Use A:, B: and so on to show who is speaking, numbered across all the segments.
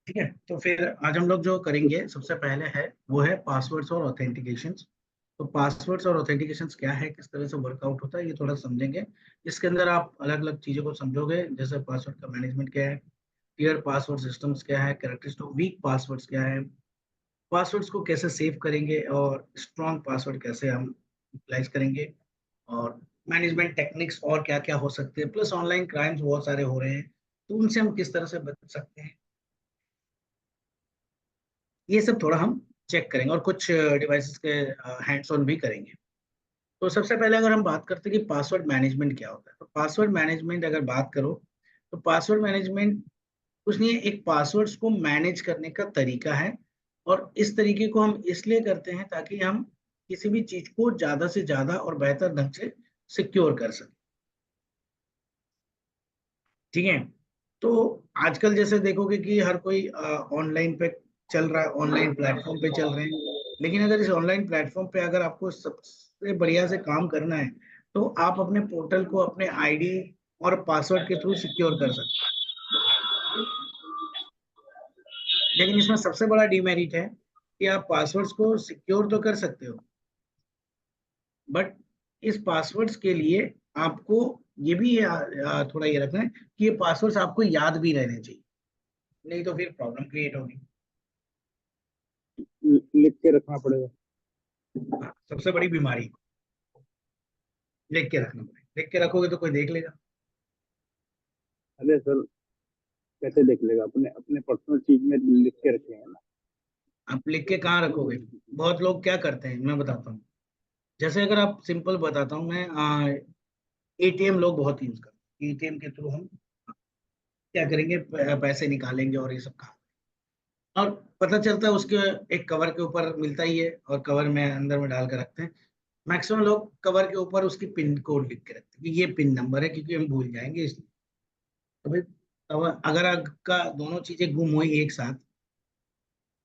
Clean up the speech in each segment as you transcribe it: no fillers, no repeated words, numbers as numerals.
A: ठीक है, तो फिर आज हम लोग जो करेंगे सबसे पहले है वो है पासवर्ड्स और ऑथेंटिकेशंस। तो पासवर्ड्स और ऑथेंटिकेशंस क्या है, किस तरह से वर्कआउट होता है, ये थोड़ा समझेंगे। इसके अंदर आप अलग अलग चीजों को समझोगे, जैसे पासवर्ड का मैनेजमेंट क्या है, टीयर पासवर्ड सिस्टम्स क्या है, कैरेक्टरिस्टिक वीक पासवर्ड्स क्या है, पासवर्ड्स को कैसे सेव करेंगे, और स्ट्रॉन्ग पासवर्ड कैसे हम यूटिलाइज करेंगे, और मैनेजमेंट टेक्निक्स और क्या क्या हो सकते हैं, प्लस ऑनलाइन क्राइम्स बहुत सारे हो रहे हैं तो उनसे हम किस तरह से बच सकते हैं, ये सब थोड़ा हम चेक करेंगे, और कुछ डिवाइसेस के हैंड्स ऑन भी करेंगे। तो सबसे पहले अगर हम बात करते हैं कि पासवर्ड मैनेजमेंट क्या होता है, तो पासवर्ड मैनेजमेंट अगर बात करो, तो पासवर्ड मैनेजमेंट कुछ नहीं है, एक पासवर्ड्स को मैनेज करने का तरीका है। और इस तरीके को हम इसलिए करते हैं ताकि हम किसी भी चीज को ज्यादा से ज्यादा और बेहतर ढंग से सिक्योर कर सकें। ठीक है, तो आजकल जैसे देखोगे कि हर कोई ऑनलाइन पे चल रहा है, ऑनलाइन प्लेटफॉर्म पे चल रहे हैं। लेकिन अगर इस ऑनलाइन प्लेटफॉर्म पे अगर आपको सबसे बढ़िया से काम करना है, तो आप अपने पोर्टल को अपने आईडी और पासवर्ड के थ्रू सिक्योर कर सकते हैं। लेकिन इसमें सबसे बड़ा डिमेरिट है कि आप पासवर्ड्स को सिक्योर तो कर सकते हो, बट इस पासवर्ड्स के लिए आपको ये भी थोड़ा ये रखना है कि ये पासवर्ड्स आपको याद भी रहने चाहिए, नहीं तो फिर प्रॉब्लम क्रिएट होगी।
B: लिख के रखना पड़ेगा।
A: हाँ, सबसे बड़ी बीमारी, लिख के रखना पड़ेगा, लिख के रखोगे तो कोई देख लेगा।
B: अरे सर, कैसे देख लेगा? अपने अपने पर्सनल चीज में लिख के रखे हैं ना।
A: आप लिख के कहाँ रखोगे? बहुत लोग क्या करते हैं मैं बताता हूँ। जैसे अगर आप सिंपल बताता हूँ मैं, एटीएम लोग बहुत यूज करते हैं, एटीएम के थ्रू हम क्या करेंगे, पैसे निकालेंगे और ये सब काम, और पता चलता है उसके एक कवर के ऊपर मिलता ही है, और कवर में अंदर में डाल के रखते हैं। मैक्सिमम लोग कवर के ऊपर उसकी पिन कोड लिख के रखते हैं कि ये पिन नंबर है, क्योंकि हम भूल जाएंगे इसलिए। तो भाई अगर आपका दोनों चीजें गुम हुई एक साथ,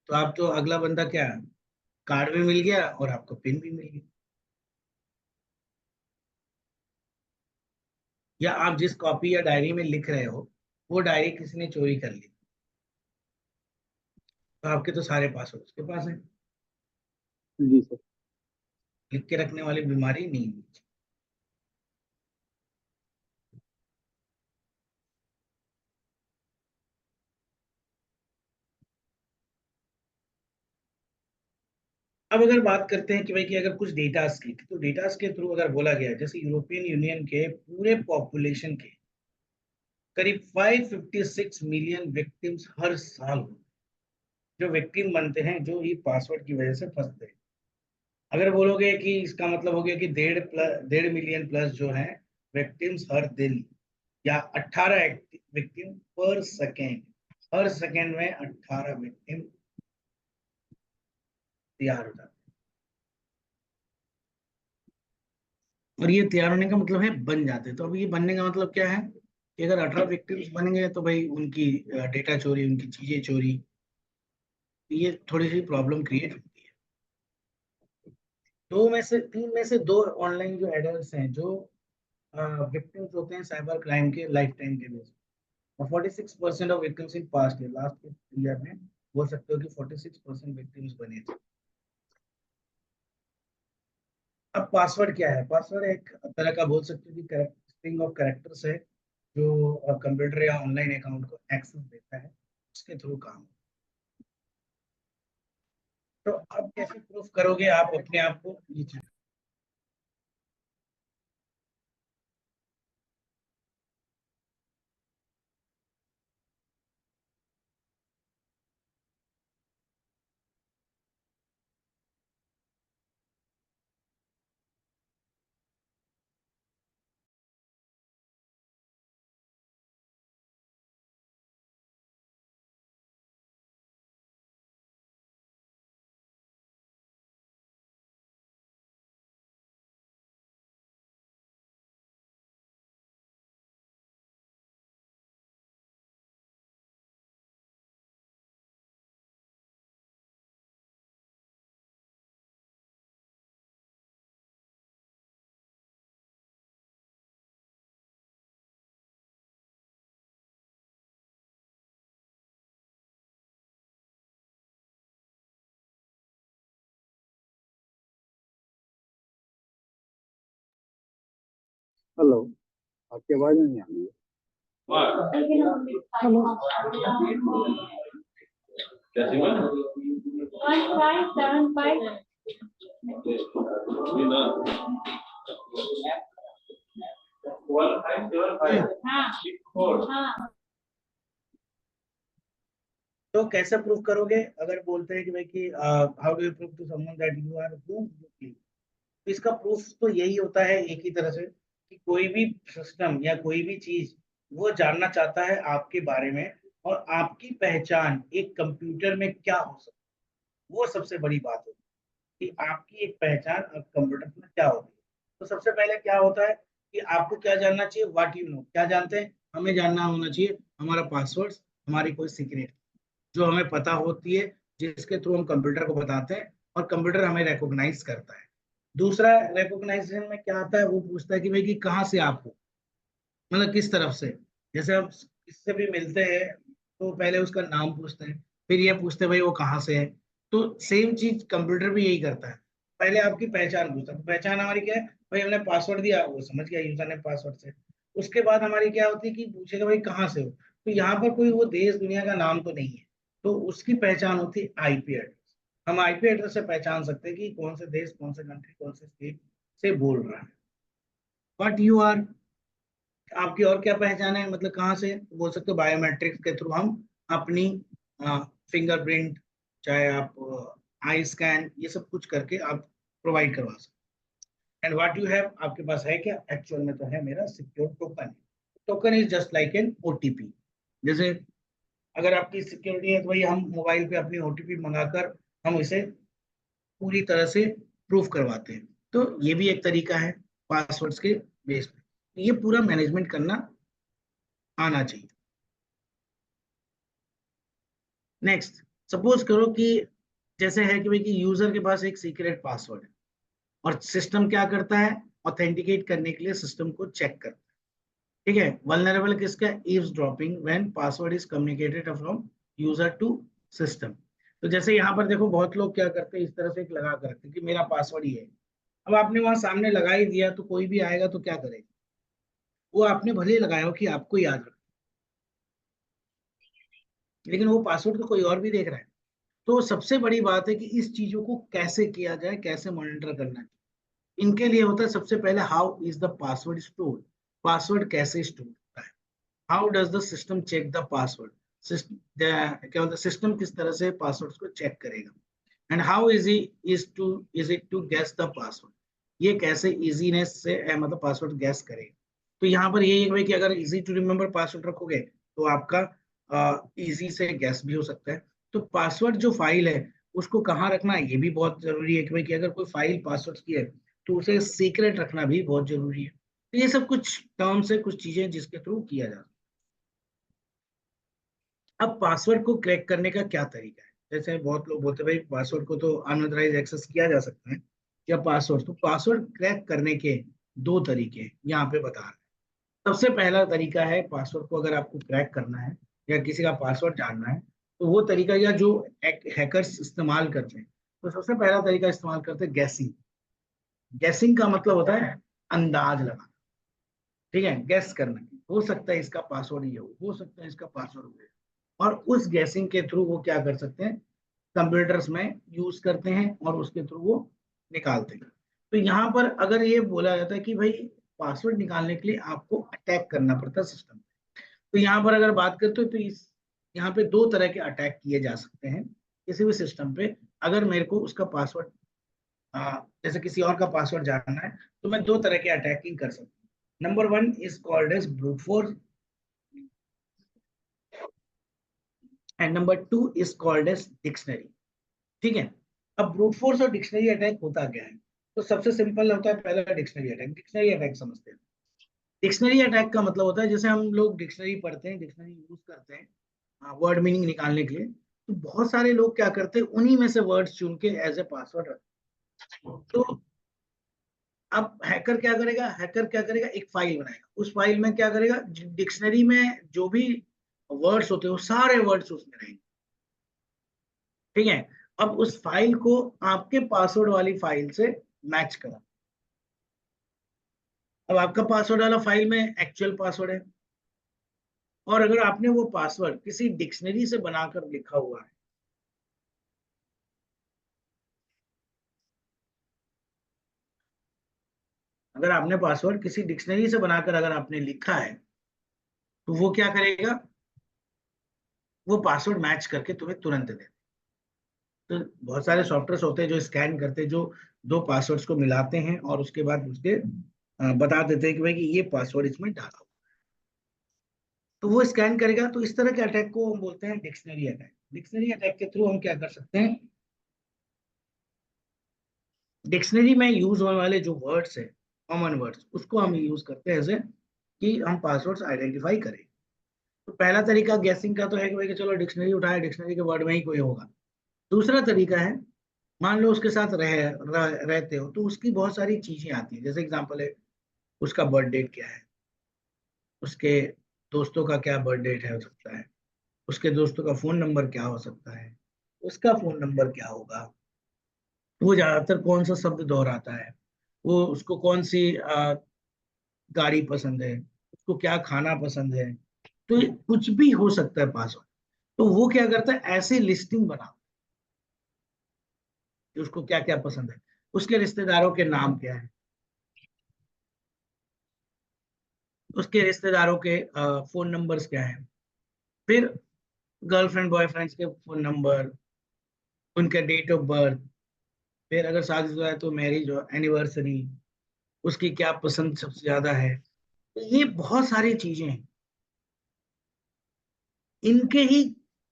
A: तो आप तो अगला बंदा क्या, कार्ड भी मिल गया और आपको पिन भी मिल गया, या आप जिस कॉपी या डायरी में लिख रहे हो वो डायरी किसी ने चोरी कर ली, तो आपके तो सारे पासवर्ड उसके पास है।
B: जी सर।
A: लिख के रखने वाली बीमारी नहीं है। अब अगर बात करते हैं कि भाई कि अगर कुछ डेटास की, तो डेटास के थ्रू अगर बोला गया है, जैसे यूरोपियन यूनियन के पूरे पॉपुलेशन के करीब 556 मिलियन विक्टिम्स हर साल होते हैं, जो विक्टिम बनते हैं, जो ये पासवर्ड की वजह से फंसते हैं। अगर बोलोगे कि इसका मतलब हो गया कि 1.5 मिलियन प्लस जो है विक्टिम्स हर दिन, या 18 विक्टिम पर सेकेंड, हर सेकेंड में 18 विक्टिम तैयार हो जाते हैं। और ये तैयार होने का मतलब है बन जाते हैं। तो अब ये बनने का मतलब क्या है कि अगर 18 विक्टिम्स बनेंगे तो भाई उनकी डेटा चोरी, उनकी चीजें चोरी, ये थोड़ी सी प्रॉब्लम क्रिएट होती है। दो में से तीन में से दो ऑनलाइन जो एडल्ट हैं, जो विक्टिम्स होते हैं साइबर क्राइम के लाइफ टाइम के बेस, और 46% of victims in past year, last year में बोल सकते हो कि 46% विक्टिम्स बने थे। अब पासवर्ड क्या है? पासवर्ड एक तरह का बोल सकते हो कि स्ट्रिंग ऑफ कैरेक्टर्स है, जो कंप्यूटर या ऑनलाइन अकाउंट को एक्सेस देता है, उसके थ्रू काम। तो अब कैसे प्रूफ करोगे आप अपने आप को, ये चीज
B: हेलो, आपकी आवाज नहीं आ रही है।
C: हेलो।
A: तो कैसे प्रूव करोगे? अगर बोलते हैं कि भाई कि how do you prove to someone that you are who? इसका प्रूफ तो यही होता है एक ही तरह से कि कोई भी सिस्टम या कोई भी चीज वो जानना चाहता है आपके बारे में, और आपकी पहचान एक कंप्यूटर में क्या हो सकती है, वो सबसे बड़ी बात होती है कि आपकी एक पहचान अब कंप्यूटर में क्या होती है। तो सबसे पहले क्या होता है कि आपको क्या जानना चाहिए? व्हाट यू नो, क्या जानते हैं? हमें जानना होना चाहिए हमारा पासवर्ड, हमारी कोई सीक्रेट जो हमें पता होती है, जिसके थ्रू हम कंप्यूटर को बताते हैं और कंप्यूटर हमें रिकॉग्नाइज करता है। दूसरा रिकॉग्नाइजेशन में क्या आता है, वो पूछता है कि भाई कि कहाँ से आप हो, मतलब किस तरफ से। जैसे हम किससे भी मिलते हैं तो पहले उसका नाम पूछते हैं, फिर ये पूछते हैं भाई वो कहाँ से है। तो सेम चीज कंप्यूटर भी यही करता है, पहले आपकी पहचान पूछता है। तो पहचान हमारी क्या है? भाई हमने पासवर्ड दिया, वो समझ गया यूजर ने पासवर्ड से। उसके बाद हमारी क्या होती है कि पूछेगा भाई कहाँ से हो, तो यहाँ पर कोई वो देश दुनिया का नाम तो नहीं है, तो उसकी पहचान होती है आईपी एड्रेस। हम आईपी एड्रेस से पहचान सकते हैं कि कौन से देश, कौन से कंट्री, कौन से स्टेट से बोल रहा है। बट यू आर, आपकी और क्या पहचान है, मतलब कहाँ से बोल सकते हो? बायोमेट्रिक्स के थ्रू हम अपनी फिंगरप्रिंट, चाहे आप आई स्कैन, ये सब कुछ करके आप प्रोवाइड करवा सकते हैं। एंड व्हाट यू हैव, आपके पास है क्या? एक्चुअल में तो है मेरा secure token. Token is just like an OTP. जैसे अगर आपकी सिक्योरिटी है तो भाई हम मोबाइल पे अपनी ओटीपी मंगाकर हम इसे पूरी तरह से प्रूफ करवाते हैं। तो ये भी एक तरीका है पासवर्ड्स के बेस पे। ये पूरा मैनेजमेंट करना आना चाहिए। नेक्स्ट, सपोज करो कि जैसे है कि भाई कि यूजर के पास एक सीक्रेट पासवर्ड है और सिस्टम क्या करता है? ऑथेंटिकेट करने के लिए सिस्टम को चेक करता है। ठीक है, वल्नरेबल किसका? Eavesdropping when password is communicated from user to system. तो जैसे यहाँ पर देखो बहुत लोग क्या करते हैं, इस तरह से एक लगा कर रखते हैं कि मेरा पासवर्ड ये है। अब आपने वहां सामने लगा ही दिया तो कोई भी आएगा तो क्या करेगा? वो आपने भले ही लगाया हो कि आपको याद रख, लेकिन वो पासवर्ड तो कोई और भी देख रहा है। तो सबसे बड़ी बात है कि इस चीजों को कैसे किया जाए, कैसे मॉनिटर करना चाहिए। इनके लिए होता है सबसे पहले, how is the password stored? Password कैसे स्टोर होता है? How does the system check the password? क्या होता है, सिस्टम किस तरह से पासवर्ड को चेक करेगा? And how easy is it to guess the password? ये कैसे इजीनेस से मतलब पासवर्ड गैस करेगा? तो यहाँ पर यही है कि अगर इजी टू रिमेम्बर पासवर्ड रखोगे तो आपका इजी से गैस भी हो सकता है। तो पासवर्ड जो फाइल है उसको कहाँ रखना है ये भी बहुत जरूरी है कि भाई कि अगर कोई फाइल पासवर्ड की है तो उसे सीक्रेट रखना भी बहुत जरूरी है। तो ये सब कुछ टर्म्स है, कुछ चीजें जिसके थ्रू किया जा सकता है। अब पासवर्ड को क्रैक करने का क्या तरीका है? जैसे बहुत लोग बोलते हैं भाई पासवर्ड को तो अनऑथराइज एक्सेस किया जा सकता है या पासवर्ड, तो पासवर्ड क्रैक करने के दो तरीके हैं यहाँ पे बता रहे हैं। सबसे पहला तरीका है, पासवर्ड को अगर आपको क्रैक करना है या किसी का पासवर्ड जानना है, तो वो तरीका या जो हैकर्स इस्तेमाल करते हैं, तो सबसे पहला तरीका इस्तेमाल करते हैं गैसिंग। गैसिंग का मतलब होता है अंदाज लगाना। ठीक है, गैस करना, हो सकता है इसका पासवर्ड ये हो सकता है इसका पासवर्ड हो। और उस गैसिंग के थ्रू वो क्या कर सकते हैं, कंप्यूटर्स में यूज करते हैं और उसके थ्रू वो निकालते हैं। तो यहाँ पर अगर ये बोला जाता है कि भाई पासवर्ड निकालने के लिए आपको अटैक करना पड़ता है सिस्टम, तो यहाँ पर अगर बात करते हो तो इस यहाँ पे दो तरह के अटैक किए जा सकते हैं किसी भी सिस्टम पे। अगर मेरे को उसका पासवर्ड जैसे किसी और का पासवर्ड जानना है तो मैं दो तरह के अटैकिंग कर सकता हूँ। Number one is called as brute force and number two is called as dictionary. ठीक है, अब ब्रूट फोर्स और डिक्शनरी अटैक होता क्या है? तो सबसे सिंपल होता है पहला डिक्शनरी अटैक। डिक्शनरी अटैक समझते हैं? डिक्शनरी अटैक का मतलब होता है जैसे हम लोग डिक्शनरी पढ़ते हैं, डिक्शनरी यूज करते हैं वर्ड मीनिंग निकालने के लिए, तो बहुत सारे लोग क्या करते हैं उन्हीं में से वर्ड्स चुन के एज ए पासवर्ड रखते हैं। तो अब हैकर क्या करेगा, एक फाइल बनाएगा, उस फाइल में क्या करेगा, डिक्शनरी में जो भी वर्ड्स होते हैं वो सारे वर्ड्स उसमें रहेंगे। ठीक है, अब उस फाइल को आपके पासवर्ड वाली फाइल से मैच करा, अब आपका पासवर्ड वाला फाइल में एक्चुअल पासवर्ड है, और अगर आपने वो पासवर्ड किसी डिक्शनरी से बनाकर लिखा हुआ है, अगर आपने पासवर्ड किसी डिक्शनरी से बनाकर अगर आपने लिखा है, तो वो क्या करेगा, वो पासवर्ड मैच करके तुम्हें तुरंत दे। तो बहुत सारे सॉफ्टवेयर होते हैं जो स्कैन करते हैं, जो दो पासवर्ड्स को मिलाते हैं और उसके बाद उसके बता देते हैं कि भाई कि ये पासवर्ड इसमें डाला हुआ। तो वो स्कैन करेगा। तो इस तरह के अटैक को हम बोलते हैं डिक्शनरी अटैक। डिक्शनरी अटैक के थ्रू हम क्या कर सकते हैं, डिक्शनरी में यूज होने वाले जो वर्ड्स है, कॉमन वर्ड्स, उसको हम यूज करते हैं ऐसे कि हम पासवर्ड्स आइडेंटिफाई करें। तो पहला तरीका गैसिंग का तो है कि भाई कि चलो डिक्शनरी उठाए, डिक्शनरी के वर्ड में ही कोई होगा। दूसरा तरीका है, मान लो उसके साथ रहते हो, तो उसकी बहुत सारी चीजें आती हैं। जैसे एग्जांपल है, उसका बर्थ डेट क्या है, उसके दोस्तों का क्या बर्थ डेट है हो सकता है, उसके दोस्तों का फोन नंबर क्या हो सकता है, उसका फोन नंबर क्या होगा, वो ज्यादातर कौन सा शब्द दोहराता है, वो उसको कौन सी गाड़ी पसंद है, उसको क्या खाना पसंद है। तो ये कुछ भी हो सकता है पासवर्ड। तो वो क्या करता है, ऐसी लिस्टिंग बना कि उसको क्या क्या पसंद है, उसके रिश्तेदारों के नाम क्या है, उसके रिश्तेदारों के फोन नंबर्स क्या है, फिर गर्लफ्रेंड बॉयफ्रेंड्स के फोन नंबर, उनका डेट ऑफ बर्थ, फिर अगर शादीशुदा है तो मैरिज एनिवर्सरी, उसकी क्या पसंद सबसे ज्यादा है। तो ये बहुत सारी चीजें हैं, इनके ही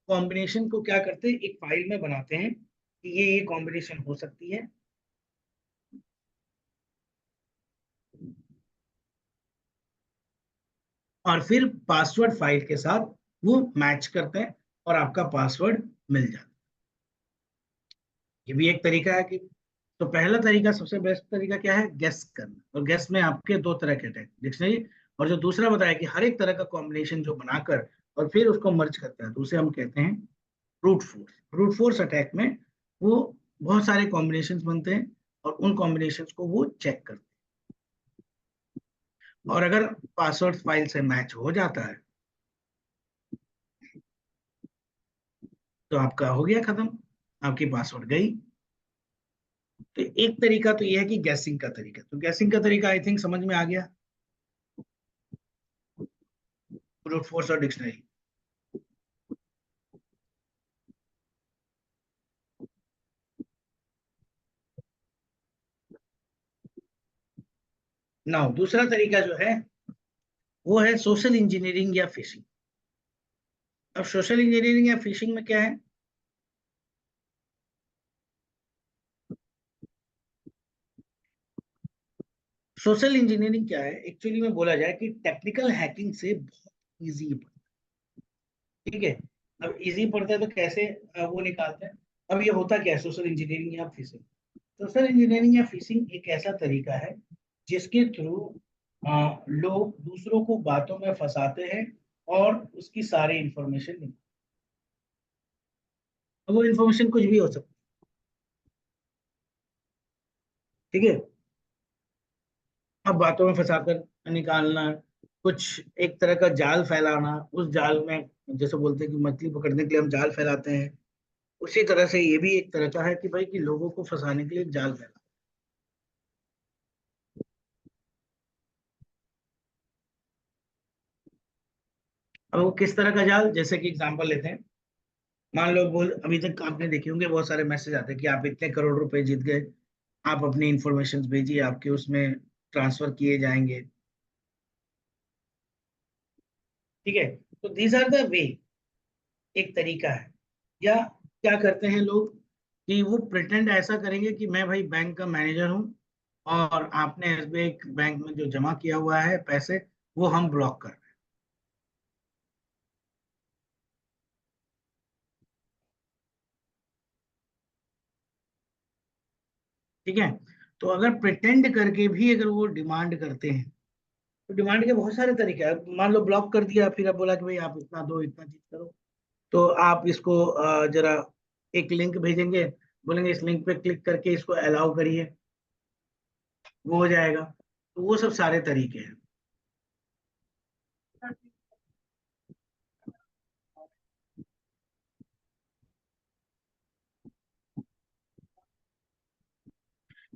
A: कॉम्बिनेशन को क्या करते हैं, एक फाइल में बनाते हैं कि ये कॉम्बिनेशन हो सकती है। और फिर पासवर्ड फाइल के साथ वो मैच करते हैं और आपका पासवर्ड मिल जाता है। ये भी एक तरीका है कि, तो पहला तरीका, सबसे बेस्ट तरीका क्या है, गेस करना। और गेस में आपके दो तरह के अटैक, डिक्शनरी, और जो दूसरा बताया कि हर एक तरह का कॉम्बिनेशन जो बनाकर और फिर उसको मर्ज करता है, तो उसे हम कहते हैं brute force. Brute force attack में वो बहुत सारे कॉम्बिनेशन बनते हैं और उन कॉम्बिनेशन को वो चेक करते हैं, और अगर पासवर्ड फाइल से मैच हो जाता है तो आपका हो गया खत्म, आपकी पासवर्ड गई। तो एक तरीका तो ये है कि गैसिंग का तरीका, तो गैसिंग का तरीका आई थिंक समझ में आ गया, ब्रूट फोर्स और डिक्शनरी। नाउ दूसरा तरीका जो है वो है सोशल इंजीनियरिंग या फिशिंग। अब सोशल इंजीनियरिंग या फिशिंग में क्या है, सोशल इंजीनियरिंग क्या है, एक्चुअली में बोला जाए कि टेक्निकल हैकिंग से बहुत इजी, ठीक है। अब इजी पड़ता है तो कैसे वो निकालते हैं। अब ये होता क्या है सोशल इंजीनियरिंग या फिशिंग, सोशल इंजीनियरिंग या फिशिंग एक ऐसा तरीका है जिसके थ्रू लोग दूसरों को बातों में फंसाते हैं और उसकी सारी इंफॉर्मेशन निकालते हैं। वो इंफॉर्मेशन कुछ भी हो सकती है, ठीक है। अब बातों में फंसाकर निकालना, कुछ एक तरह का जाल फैलाना, उस जाल में, जैसे बोलते हैं कि मछली पकड़ने के लिए हम जाल फैलाते हैं, उसी तरह से ये भी एक तरह का है कि भाई कि लोगों को फंसाने के लिए एक जाल फैला। अब वो किस तरह का जाल, जैसे कि एग्जांपल लेते हैं, मान लो बोल, अभी तक आपने देखे होंगे बहुत सारे मैसेज आते हैं कि आप इतने करोड़ रुपए जीत गए, आप अपनी इंफॉर्मेशन भेजिए, आपके उसमें ट्रांसफर किए जाएंगे, ठीक है। तो दीज आर द वे, एक तरीका है। या क्या करते हैं लोग कि वो प्रिटेंड ऐसा करेंगे कि मैं भाई बैंक का मैनेजर हूँ और आपने एसबीआई बैंक में जो जमा किया हुआ है पैसे, वो हम ब्लॉक कर रहे हैं, ठीक है। तो अगर प्रिटेंड करके भी अगर वो डिमांड करते हैं, तो डिमांड के बहुत सारे तरीके हैं। मान लो ब्लॉक कर दिया, फिर अब बोला कि भाई आप इतना दो, इतना चीज करो, तो आप इसको जरा एक लिंक भेजेंगे, बोलेंगे इस लिंक पे क्लिक करके इसको अलाउ करिए, वो हो जाएगा। तो वो सब सारे तरीके हैं।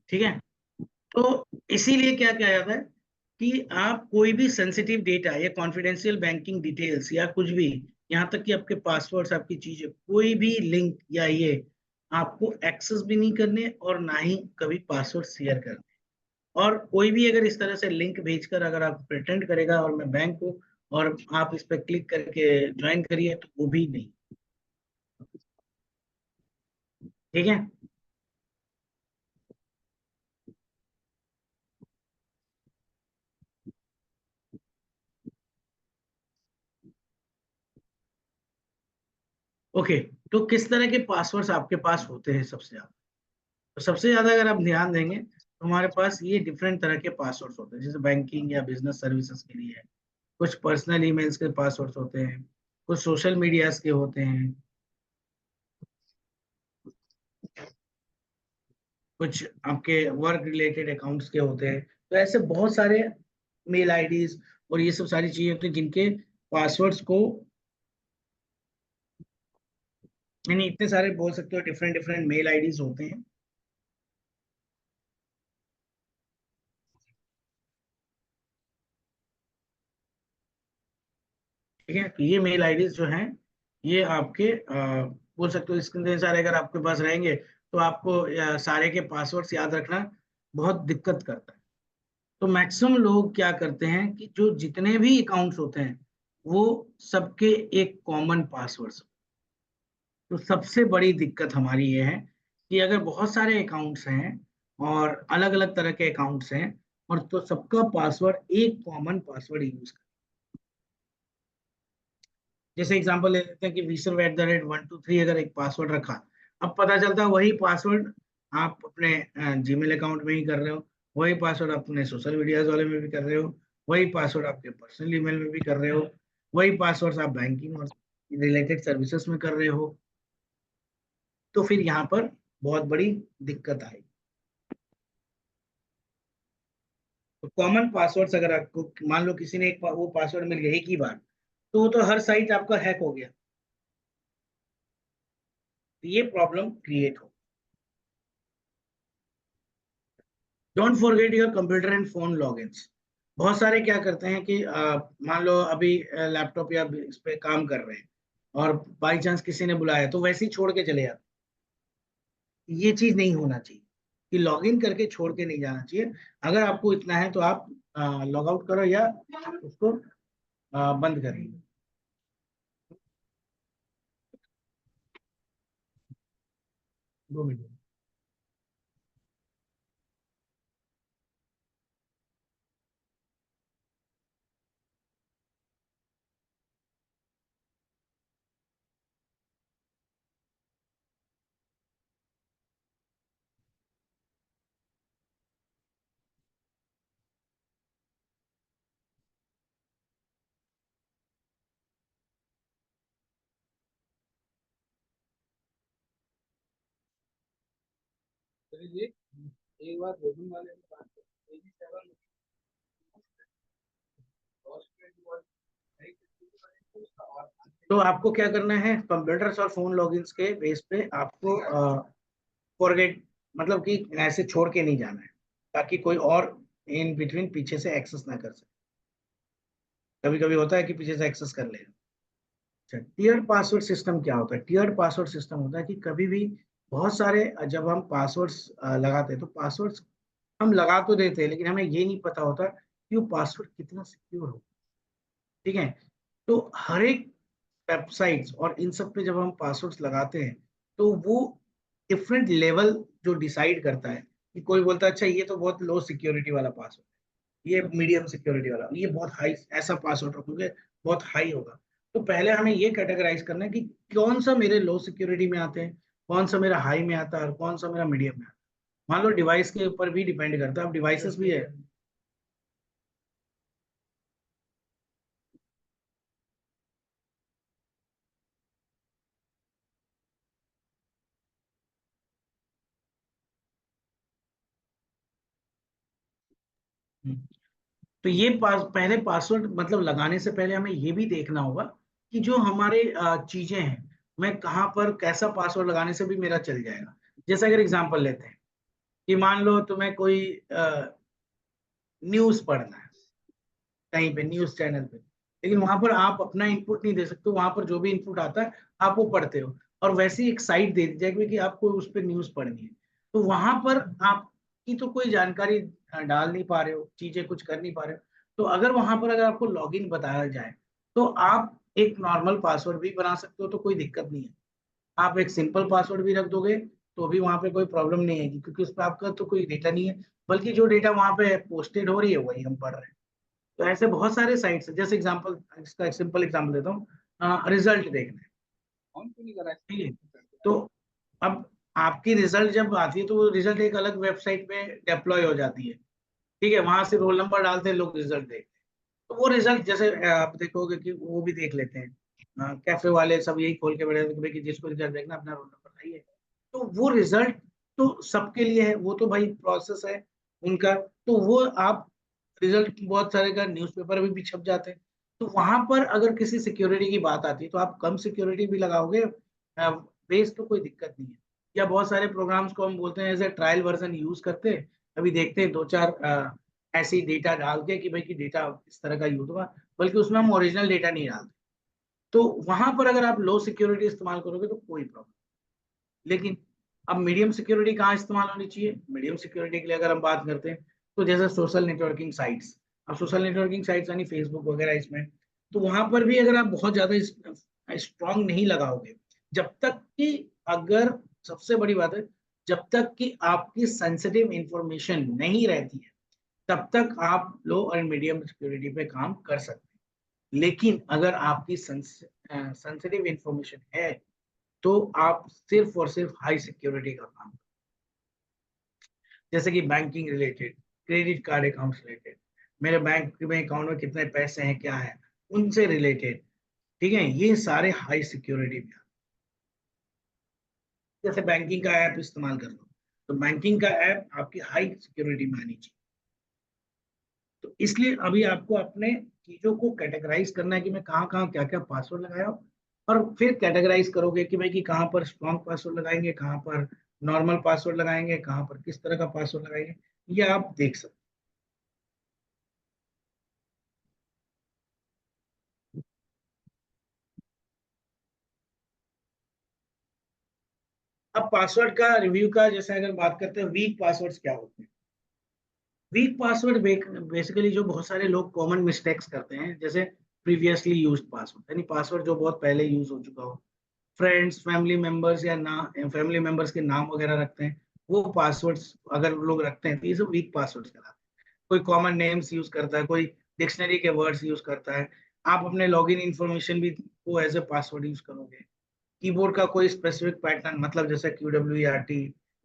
A: ठीक है। तो इसीलिए क्या किया जाता है कि आप कोई भी सेंसिटिव डेटा या कॉन्फिडेंशियल बैंकिंग डिटेल्स या कुछ भी, यहाँ तक कि आपके पासवर्ड्स, आपकी चीजें, कोई भी लिंक या ये आपको एक्सेस भी नहीं करने और ना ही कभी पासवर्ड शेयर करने। और कोई भी अगर इस तरह से लिंक भेजकर अगर आप प्रिटेंड करेगा और मैं बैंक हूँ और आप इस पर क्लिक करके ज्वाइन करिए, तो वो भी नहीं। ठीक है। ओके। तो किस तरह के पासवर्ड्स आपके पास होते हैं सबसे ज्यादा? तो सबसे ज्यादा अगर आप ध्यान देंगे तो हमारे पास ये डिफरेंट तरह के पासवर्ड्स होते हैं, जैसे बैंकिंग या बिजनेस सर्विसेज के लिए है, कुछ पर्सनल ईमेल्स के पासवर्ड्स होते हैं, कुछ सोशल मीडियाज के होते हैं, कुछ आपके वर्क रिलेटेड अकाउंट्स के होते हैं। तो ऐसे बहुत सारे मेल आईडीज और ये सब सारी चीजें होती हैं जिनके पासवर्ड्स को, यानी इतने सारे बोल सकते हो डिफरेंट डिफरेंट मेल आईडीज होते हैं। ठीक है। तो ये मेल आईडीज जो हैं, ये आपके बोल सकते हो इसके सारे अगर आपके पास रहेंगे तो आपको सारे के पासवर्ड्स याद रखना बहुत दिक्कत करता है। तो मैक्सिमम लोग क्या करते हैं कि जो जितने भी अकाउंट्स होते हैं वो सबके एक कॉमन पासवर्ड्स। तो सबसे बड़ी दिक्कत हमारी ये है कि अगर बहुत सारे अकाउंट्स हैं और अलग अलग तरह के अकाउंट्स हैं, और तो सबका पासवर्ड एक कॉमन पासवर्ड यूज, जैसे एग्जांपल ले लेते हैं कि viser@123 अगर एक पासवर्ड रखा, अब पता चलता है वही पासवर्ड आप अपने जीमेल अकाउंट में ही कर रहे हो, वही पासवर्ड अपने सोशल मीडिया वाले में भी कर रहे हो, वही पासवर्ड आपके पर्सनल ईमेल में भी कर रहे हो, वही पासवर्ड आप बैंकिंग और रिलेटेड सर्विसेज में कर रहे हो। तो फिर यहाँ पर बहुत बड़ी दिक्कत आएगी। तो कॉमन पासवर्ड्स अगर आपको मान लो किसी ने वो पासवर्ड मिल गया एक ही बार, तो वो तो हर साइट आपका हैक हो गया, तो ये प्रॉब्लम क्रिएट हो। Don't forget your computer and phone logins. बहुत सारे क्या करते हैं कि मान लो अभी लैपटॉप या इस पे काम कर रहे हैं और बाई चांस किसी ने बुलाया तो वैसे ही छोड़ के चले जाते हैं। ये चीज नहीं होना चाहिए कि लॉग इन करके छोड़ के नहीं जाना चाहिए। अगर आपको इतना है तो आप लॉग आउट करो या उसको बंद करिए। 2 मिनट। चलिए एक बार रोमिंग वाले में बात करते हैं। तो आपको क्या करना है, कंप्यूटर्स और फोन लॉगिन्स के बेस पे आपको फॉरगेट, मतलब कि ऐसे छोड़ के नहीं जाना है, ताकि कोई और इन बिटवीन पीछे से एक्सेस ना कर सके। कभी कभी होता है कि पीछे से एक्सेस कर लेगा। अच्छा, टीयर पासवर्ड सिस्टम क्या होता है? टीयर पासवर्ड सिस्टम होता है कि कभी भी बहुत सारे जब हम पासवर्ड्स लगाते हैं तो पासवर्ड्स हम लगा तो देते हैं, लेकिन हमें ये नहीं पता होता कि वो पासवर्ड कितना सिक्योर हो। ठीक है। तो हर एक वेबसाइट्स और इन सब पे जब हम पासवर्ड्स लगाते हैं तो वो डिफरेंट लेवल जो डिसाइड करता है कि कोई बोलता है अच्छा ये तो बहुत लो सिक्योरिटी वाला पासवर्ड, ये मीडियम सिक्योरिटी वाला, ये बहुत हाई, ऐसा पासवर्ड रखोगे बहुत हाई होगा। तो पहले हमें ये कैटेगराइज करना है कि कौन सा मेरे लो सिक्योरिटी में आते हैं, कौन सा मेरा हाई में आता है और कौन सा मेरा मीडियम में आता है। मान लो डिवाइस के ऊपर भी डिपेंड करता है, अब डिवाइसेस भी है। हम्म। तो ये पहले पासवर्ड मतलब लगाने से पहले हमें ये भी देखना होगा कि जो हमारे चीजें हैं, मैं कहाँ पर कैसा पासवर्ड लगाने से भी मेरा चल जाएगा। जैसे अगर एग्जांपल लेते हैं कि मान लो तुम्हें कोई न्यूज पढ़ना है कहीं पे न्यूज चैनल पे, लेकिन वहां पर आप अपना इनपुट नहीं दे सकते, वहां पर जो भी इनपुट आता है आप वो पढ़ते हो, और वैसे ही एक साइट दे दी जाएगी कि आपको उस पर न्यूज पढ़नी है, तो वहां पर आपकी तो कोई जानकारी डाल नहीं पा रहे हो, चीजें कुछ कर नहीं पा रहे हो। तो अगर वहां पर अगर आपको लॉगिन बताया जाए तो आप एक नॉर्मल पासवर्ड भी बना सकते हो, तो कोई दिक्कत नहीं है। आप एक सिंपल पासवर्ड भी रख दोगे तो भी वहां पे कोई प्रॉब्लम नहीं आएगी, क्योंकि उस पर आपका तो कोई डेटा नहीं है, बल्कि जो डेटा वहां पे पोस्टेड हो रही है वही हम पढ़ रहे हैं। तो ऐसे बहुत सारे साइट्स हैं, जैसे एग्जांपल, इसका एक सिंपल एग्जांपल देता हूँ, रिजल्ट देखना है,
B: कौन क्यों नहीं कर रहा
A: ठीक है?
B: है?
A: तो अब आपकी रिजल्ट जब आती है तो वो रिजल्ट एक अलग वेबसाइट पे डिप्लॉय हो जाती है, ठीक है? वहां से रोल नंबर डालते हैं लोग, रिजल्ट देखते हैं। तो वो रिजल्ट जैसे आप देखोगे कि वो भी देख लेते हैं, कैफे वाले सब यही खोल के बैठे रहते हैं कि भाई कि जिसको रिजल्ट देखना अपना रोल नंबर लाइए। तो वो रिजल्ट तो सबके लिए है, वो तो भाई प्रोसेस है उनका। तो वो आप रिजल्ट बहुत सारे का न्यूज़पेपर में भी छप जाते हैं। तो वहां पर अगर किसी सिक्योरिटी की बात आती है तो आप कम सिक्योरिटी भी लगाओगे, बेस तो कोई दिक्कत नहीं है। या बहुत सारे प्रोग्राम्स को हम बोलते हैं as a trial version use करते हैं, अभी देखते हैं दो चार ऐसी डेटा डाल के कि भाई कि डेटा इस तरह का यूज होगा, बल्कि उसमें हम ओरिजिनल डेटा नहीं डालते। तो वहां पर अगर आप लो सिक्योरिटी इस्तेमाल करोगे तो कोई प्रॉब्लम। लेकिन अब मीडियम सिक्योरिटी कहाँ इस्तेमाल होनी चाहिए? मीडियम सिक्योरिटी के लिए अगर हम बात करते हैं तो जैसे सोशल नेटवर्किंग साइट्स, अब सोशल नेटवर्किंग साइट्स यानी फेसबुक वगैरह इसमें, तो वहां पर भी अगर आप बहुत ज्यादा स्ट्रांग नहीं लगाओगे, जब तक कि, अगर, सबसे बड़ी बात है, जब तक कि आपकी सेंसिटिव इंफॉर्मेशन नहीं रहती है तब तक आप लो और मीडियम सिक्योरिटी पे काम कर सकते हैं। लेकिन अगर आपकी सेंसिटिव इंफॉर्मेशन है तो आप सिर्फ और सिर्फ हाई सिक्योरिटी का काम, जैसे कि banking related, credit card account related, मेरे बैंक में अकाउंट में कितने पैसे हैं क्या है, उनसे रिलेटेड, ठीक है? ये सारे हाई सिक्योरिटी में। जैसे बैंकिंग का ऐप इस्तेमाल कर लो, तो बैंकिंग का ऐप आपकी हाई सिक्योरिटी में आनी चाहिए। तो इसलिए अभी आपको अपने चीजों को कैटेगराइज करना है कि मैं कहाँ कहाँ क्या क्या पासवर्ड लगाया हूँ, और फिर कैटेगराइज करोगे कि भाई कि कहाँ पर स्ट्रॉन्ग पासवर्ड लगाएंगे, कहाँ पर नॉर्मल पासवर्ड लगाएंगे, कहाँ पर किस तरह का पासवर्ड लगाएंगे, ये आप देख सकते हैं। अब पासवर्ड का रिव्यू का जैसे अगर बात करते हैं, वीक पासवर्ड्स क्या होते हैं? वीक पासवर्ड बेसिकली जो बहुत सारे लोग कॉमन मिस्टेक्स करते हैं, जैसे प्रीवियसली यूज्ड पासवर्ड, यानी पासवर्ड जो बहुत पहले यूज हो चुका हो, फ्रेंड्स, फैमिली मेंबर्स या ना फैमिली मेंबर्स के नाम वगैरह रखते हैं, वो पासवर्ड्स अगर लोग रखते हैं तो ये सब वीक पासवर्ड्स कहलाते हैं। कोई कॉमन नेम्स यूज करता है, कोई डिक्शनरी के वर्ड्स यूज करता है, आप अपने लॉगिन इंफॉर्मेशन भी वो एज ए पासवर्ड यूज करोगे। कीबोर्ड का कोई स्पेसिफिक पैटर्न, मतलब जैसे QWERT,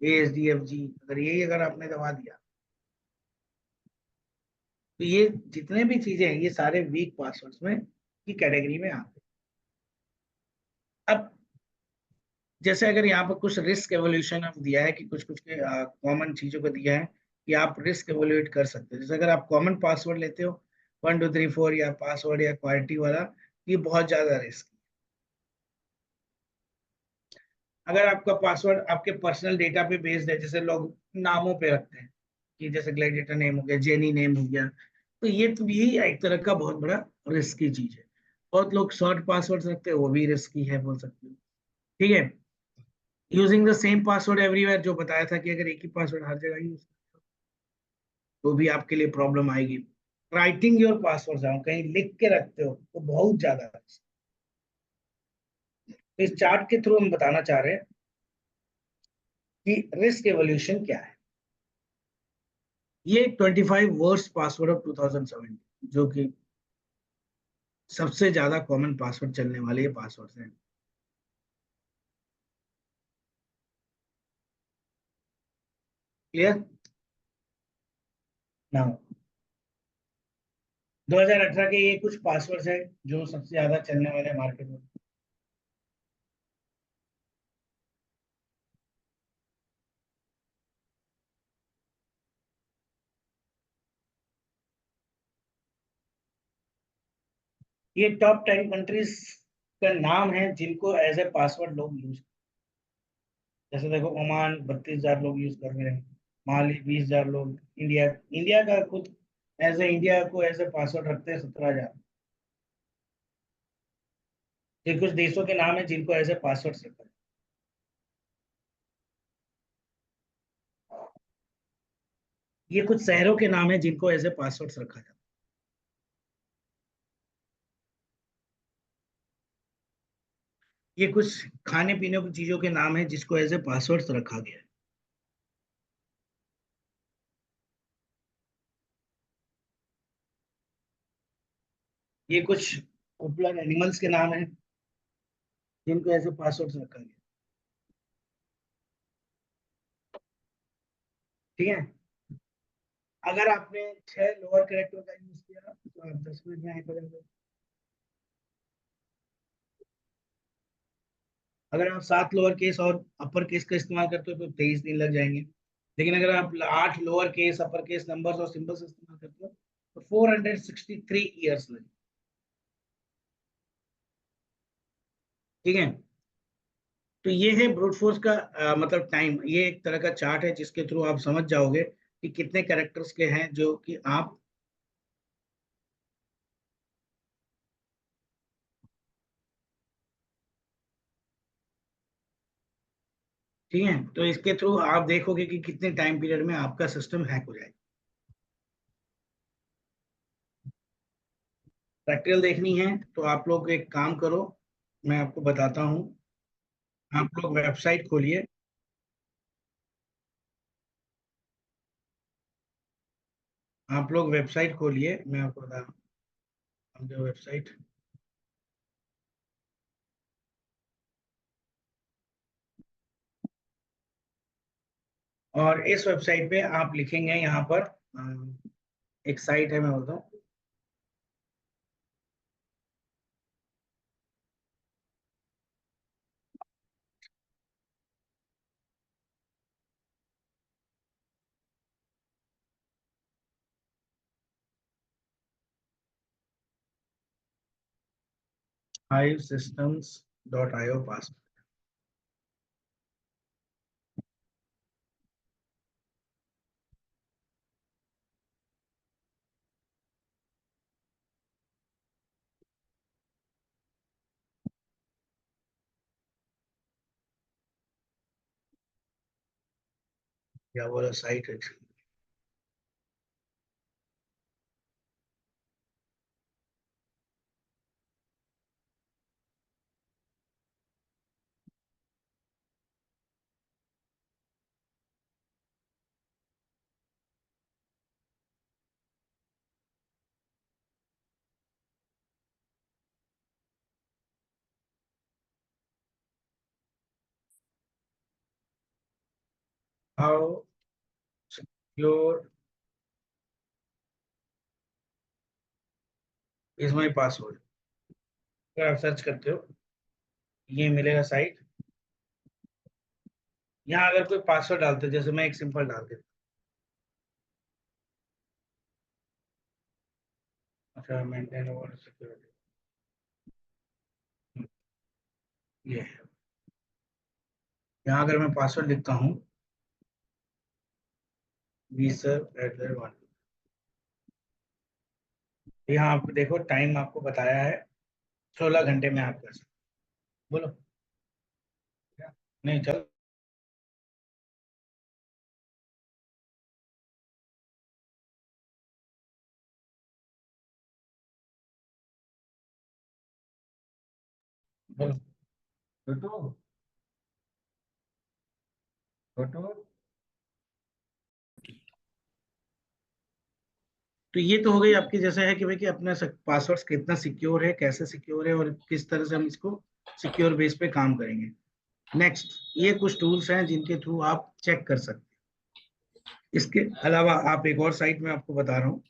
A: ASDFG, अगर यही अगर आपने दबा दिया तो ये जितने भी चीजें हैं ये सारे वीक पासवर्ड्स में की कैटेगरी में आते हैं। अब जैसे अगर यहाँ पर कुछ रिस्क एवोल्यूशन अब दिया है कि कुछ कुछ के कॉमन चीजों को दिया है कि आप रिस्क एवोल्यूट कर सकते हो, जैसे अगर आप कॉमन पासवर्ड लेते हो 1 2 3 4 या पासवर्ड या क्वालिटी वाला, ये बहुत ज्यादा रिस्क। अगर आपका पासवर्ड आपके पर्सनल डेटा पे बेस्ड है, जैसे लोग नामों पे रखते हैं कि जैसे ग्लैडिएटर नेम हो गया, जेनी नेम हो गया, तो ये तो भी एक तरह का बहुत बड़ा रिस्की चीज है। बहुत लोग शॉर्ट पासवर्ड रखते हैं, वो भी रिस्की है बोल सकते हो, ठीक है? Using the same password everywhere, जो बताया था कि अगर एक ही पासवर्ड हर जगह यूज तो भी आपके लिए प्रॉब्लम आएगी। राइटिंग योर पासवर्ड डाउन, कहीं लिख के रखते हो तो बहुत ज्यादा risk। तो इस चार्ट के थ्रू हम बताना चाह रहे हैं कि रिस्क एवोल्यूशन क्या है। ये 25 वर्स्ट पासवर्ड ऑफ 2017, जो कि सबसे ज्यादा कॉमन पासवर्ड चलने वाले ये पासवर्ड हैं। क्लियर ना? 2018 के ये कुछ पासवर्ड है जो सबसे ज्यादा चलने वाले मार्केट में। ये टॉप 10 कंट्रीज का नाम है जिनको एज ए पासवर्ड लोग यूज, जैसे देखो ओमान 32,000 लोग यूज कर रहे हैं, माली 20,000 लोग, इंडिया इंडिया का खुद एज ए इंडिया को एज ए पासवर्ड रखते हैं 17,000। ये कुछ देशों के नाम है जिनको ऐसे पासवर्ड रखा है। ये कुछ शहरों के नाम है जिनको ऐसे पासवर्ड रखा जाता है। ये कुछ खाने पीने की चीजों के नाम है जिसको ऐसे पासवर्ड रखा गया है। ये कुछ पॉपुलर एनिमल्स के नाम है जिनको ऐसे पासवर्ड रखा गया है। ठीक है। अगर आपने 6 लोअर कैरेक्टर का यूज किया तो आप 10 मिनट में यहाँ पर, अगर आप 7 लोअर केस और अपर केस का इस्तेमाल करते हो तो 23 दिन लग जाएंगे। लेकिन अगर आप 8 lower case upper case numbers और सिंबल्स इस्तेमाल करते हो तो 463 ईयर्स लगे। ठीक है। तो ये है ब्रूट फोर्स का मतलब टाइम। ये एक तरह का चार्ट है जिसके थ्रू आप समझ जाओगे कि कितने कैरेक्टर्स के हैं जो कि आप, ठीक है, तो इसके थ्रू आप देखोगे कि कितने टाइम पीरियड में आपका सिस्टम हैक हो जाएगा। प्रैक्टिकल देखनी है तो आप लोग एक काम करो, मैं आपको बताता हूँ। आप लोग वेबसाइट खोलिए। आप लोग वेबसाइट खोलिए, मैं आपको बता रहा हूँ वेबसाइट। और इस वेबसाइट पे आप लिखेंगे यहाँ पर एक साइट है, मैं बोलता हूँ hivesystems.io पास। क्या बोला साइट है। How secure is my password, अगर आप सर्च करते हो ये मिलेगा साइट। यहाँ अगर कोई पासवर्ड डालते हो, जैसे मैं एक सिंपल डाल देता हूँ, अच्छा मेंटेन ओवर सिक्योरिटी, ये है। यहाँ अगर मैं पासवर्ड लिखता हूँ vsir@1, यहाँ आप देखो टाइम आपको बताया है 16 घंटे में आप कर सकते। बोलो। नहीं चल, बोलो। छोटू, छोटू। तो ये तो हो गई आपकी, जैसे है कि भाई कि अपना पासवर्ड कितना सिक्योर है, कैसे सिक्योर है, और किस तरह से हम इसको सिक्योर बेस पे काम करेंगे। नेक्स्ट, ये कुछ टूल्स हैं जिनके थ्रू आप चेक कर सकते हैं। इसके अलावा आप एक और साइट में आपको बता रहा हूँ,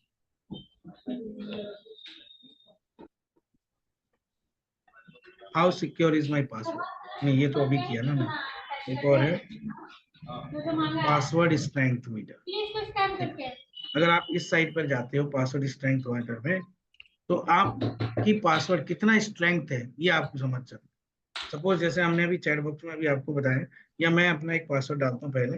A: how secure is my password. नहीं, ये तो अभी किया ना मैं। एक और है पासवर्ड स्ट्रेंथ मीटर। अगर आप इस साइट पर जाते हो पासवर्ड स्ट्रेंथ मीटर में, तो आपकी पासवर्ड कितना स्ट्रेंथ है ये आपको समझ सकते हैं। सपोज जैसे हमने अभी चैट बॉक्स में अभी आपको बताया, या मैं अपना एक पासवर्ड डालता हूँ पहले,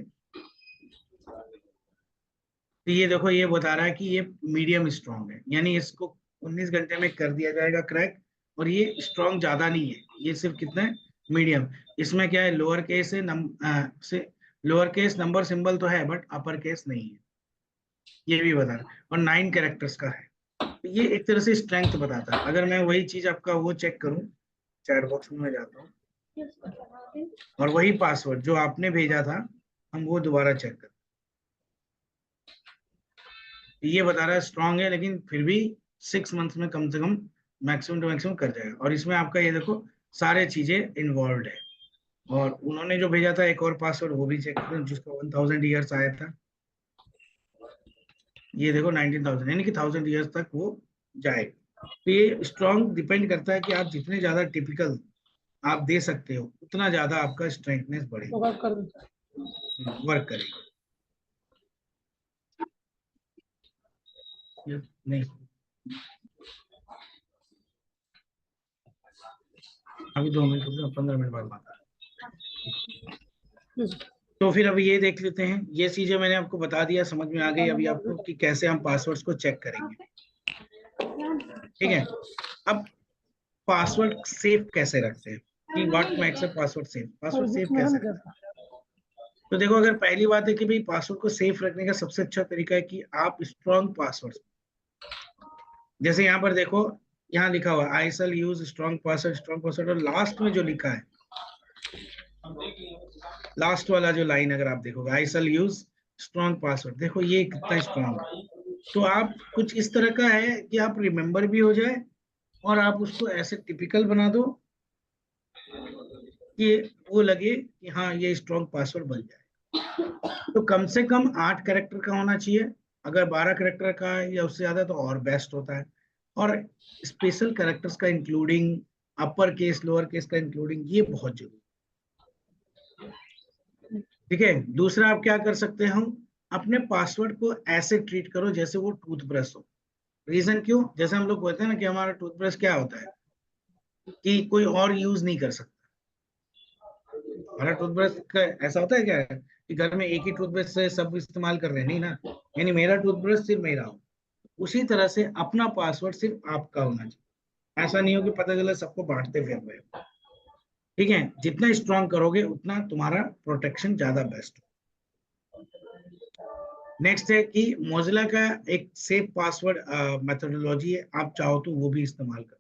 A: तो ये देखो ये बता रहा है कि ये मीडियम स्ट्रांग है, यानी इसको 19 घंटे में कर दिया जाएगा क्रैक। और ये स्ट्रांग ज्यादा नहीं है, ये सिर्फ कितना है, मीडियम। इसमें क्या है, लोअर केस है से लोअर केस नंबर सिंबल तो है बट अपर केस नहीं है, ये भी बता रहा है। और 9 कैरेक्टर्स का है। तो ये एक तरह से स्ट्रेंथ बताता है। अगर मैं वही चीज आपका वो चेक करूं, चैट बॉक्स में मैं जाता हूँ और वही पासवर्ड जो आपने भेजा था हम वो दोबारा चेक कर, ये बता रहा है स्ट्रांग है, लेकिन फिर भी 6 मंथ्स में कम से कम मैक्सिमम टू मैक्सिमम कर जाएगा। और इसमें आपका ये देखो सारे चीजें इन्वॉल्व है। और उन्होंने जो भेजा था एक और पासवर्ड वो भी चेक करो, जिसका 1000 ईयर्स आया था, ये देखो 19,000, यानी कि 1000 ईयर्स तक वो जाएगा। तो ये स्ट्रांग डिपेंड करता है कि आप जितने ज्यादा टिपिकल आप दे सकते हो उतना ज्यादा आपका स्ट्रेंथनेस बढ़ेगा, वर्क करेगा। नहीं, अभी 2 मिनट रुको, 15 मिनट बाद बात करें। तो फिर अभी ये देख लेते हैं, ये चीजें मैंने आपको बता दिया, समझ में आ गई अभी आपको कि कैसे हम पासवर्ड्स को चेक करेंगे। ठीक है, अब पासवर्ड सेव कैसे रखते हैं, कि what makes a password save, password save कैसे रखते हैं। तो देखो, अगर पहली बात है कि भाई पासवर्ड को सेफ रखने का सबसे अच्छा तरीका है कि आप स्ट्रॉन्ग पासवर्ड, जैसे यहाँ पर देखो, यहाँ लिखा हुआ आई शैल यूज स्ट्रॉन्ग पासवर्ड, और लास्ट में जो लिखा है, लास्ट वाला जो लाइन अगर आप देखोगे, आई शैल यूज स्ट्रॉन्ग पासवर्ड, देखो ये कितना स्ट्रॉन्ग है। तो आप कुछ इस तरह का है कि आप रिमेंबर भी हो जाए और आप उसको ऐसे टिपिकल बना दो कि वो लगे कि हाँ ये स्ट्रॉन्ग पासवर्ड बन जाए। तो कम से कम 8 कैरेक्टर का होना चाहिए। अगर 12 कैरेक्टर का है या उससे ज्यादा तो और बेस्ट होता है। और स्पेशल कैरेक्टर्स का including, upper case lower case का इंक्लूडिंग, ये बहुत जरूरी। ठीक है, दूसरा आप क्या कर सकते हो, अपने पासवर्ड को ऐसे ट्रीट करो जैसे वो टूथब्रश हो। रीजन क्यों, जैसे हम लोग कहते हैं ना कि हमारा टूथब्रश क्या होता है कि कोई और यूज नहीं कर सकता। हमारा टूथब्रश का ऐसा होता है क्या कि घर में एक ही टूथब्रश से सब इस्तेमाल कर रहे हैं, नहीं ना, यानी मेरा टूथब्रश सिर्फ मेरा हो। उसी तरह से अपना पासवर्ड सिर्फ आपका होना चाहिए, ऐसा नहीं हो कि पता चला सबको बांटते फिर रहे हो। ठीक है, जितना स्ट्रांग करोगे उतना तुम्हारा प्रोटेक्शन ज्यादा बेस्ट। नेक्स्ट है कि मोजिला का एक सेफ पासवर्ड मेथोडोलॉजी है, आप चाहो तो वो भी इस्तेमाल कर।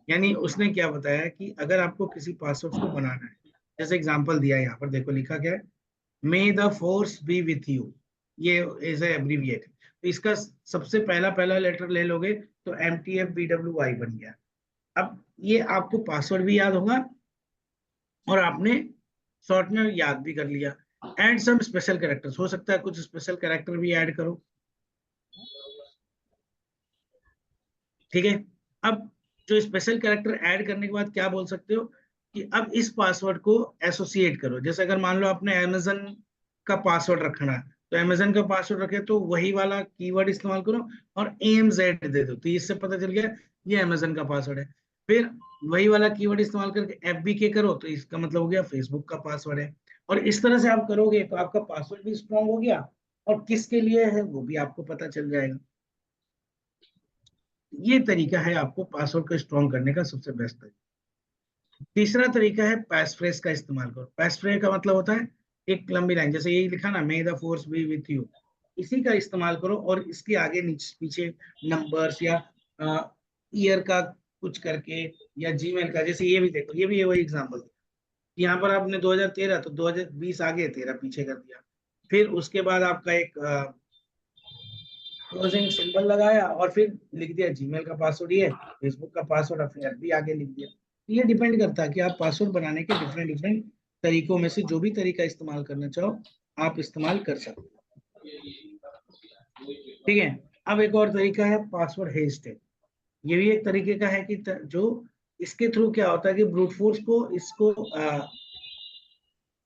A: यानी उसने क्या बताया कि अगर आपको किसी पासवर्ड को बनाना है, जैसे एग्जांपल दिया है यहाँ पर, देखो लिखा क्या है, मे the force B with you, ये इज एब्रीविएट। तो इसका सबसे पहला पहला लेटर ले लोगे तो MTFBWI बन गया। अब ये आपको पासवर्ड भी याद होगा और आपने शॉर्टनर याद भी कर लिया। एंड सम स्पेशल कैरेक्टर्स, हो सकता है कुछ स्पेशल कैरेक्टर भी ऐड करो। ठीक है, अब जो स्पेशल कैरेक्टर ऐड करने के बाद क्या बोल सकते हो कि अब इस पासवर्ड को एसोसिएट करो। जैसे अगर मान लो आपने अमेजन का पासवर्ड रखना है, तो अमेजन का पासवर्ड रखे तो वही वाला कीवर्ड इस्तेमाल करो और AMZ दे दो, तो इससे पता चल गया ये अमेजन का पासवर्ड है। फिर वही वाला कीवर्ड इस्तेमाल करके FBK करो तो इसका मतलब हो गया फेसबुक का पासवर्ड है। और इस तरह से आप करोगे तो आपका पासवर्ड भी स्ट्रांग हो गया और किसके लिए है वो भी आपको पता चल जाएगा। ये तरीका है आपको पासवर्ड को स्ट्रॉन्ग करने का सबसे बेस्ट तरीका। तीसरा तरीका है पैसफ्रेज का इस्तेमाल करो। पैसफ्रेज का मतलब होता है एक लंबी लाइन, जैसे यही लिखा ना, मे the force B with you, इसी का इस्तेमाल करो और इसके आगे नीचे पीछे नंबर्स या ईयर का कुछ करके, या जीमेल का, जैसे ये भी देखो, ये भी है वही एग्जांपल। यहाँ पर आपने 2013 तो 2020 आगे 13 पीछे कर दिया। फिर उसके बाद आपका एक क्लोजिंग सिंबल लगाया और फिर लिख दिया जीमेल का पासवर्ड, ये फेसबुक का पासवर्ड, और फिर भी आगे लिख दिया। ये डिपेंड करता है कि आप पासवर्ड बनाने के डिफरेंट डिफरेंट तरीकों में से जो भी तरीका इस्तेमाल करना चाहो आप इस्तेमाल कर सकते हो। ठीक है, अब एक और तरीका है पासवर्ड हेज टैग। ये भी एक तरीके का है कि जो इसके थ्रू क्या होता है कि ब्रूट फोर्स को इसको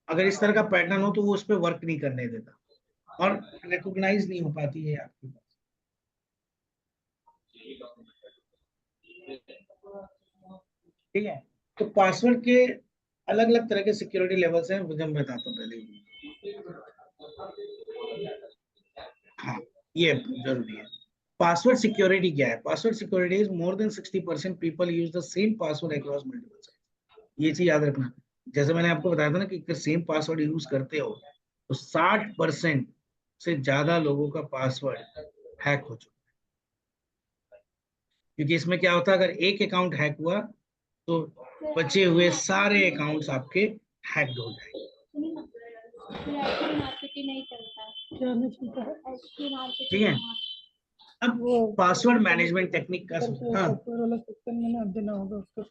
A: अगर इस तरह का पैटर्न हो तो वो उस पर वर्क नहीं करने देता और रिकॉग्नाइज नहीं हो पाती है आपकी। ठीक है, तो पासवर्ड के अलग अलग तरह के सिक्योरिटी लेवल्स हैं, मुझे मैं बताता हूँ पहले। हाँ, ये जरूरी है। पासवर्ड सिक्योरिटी क्या है? Password security is more than 60% people use the same password across multiple site. ये चीज याद रखना। जैसे मैंने आपको बताया था ना कि अगर सेम पासवर्ड यूज करते हो तो 60% से ज्यादा लोगों का पासवर्ड हैक हो चुका है। क्योंकि इसमें क्या होता है, अगर एक अकाउंट हैक हुआ तो बचे हुए सारे अकाउंट्स आपके हैक्ड हो जाएंगे।
C: नहीं चलता है, क्या नहीं चलता है,
A: ठीक है, अब
C: वो
A: पासवर्ड मैनेजमेंट टेक्निक का हाँ,
C: सॉफ्टवेयर वाला सेक्शन में ना देना होगा उसको।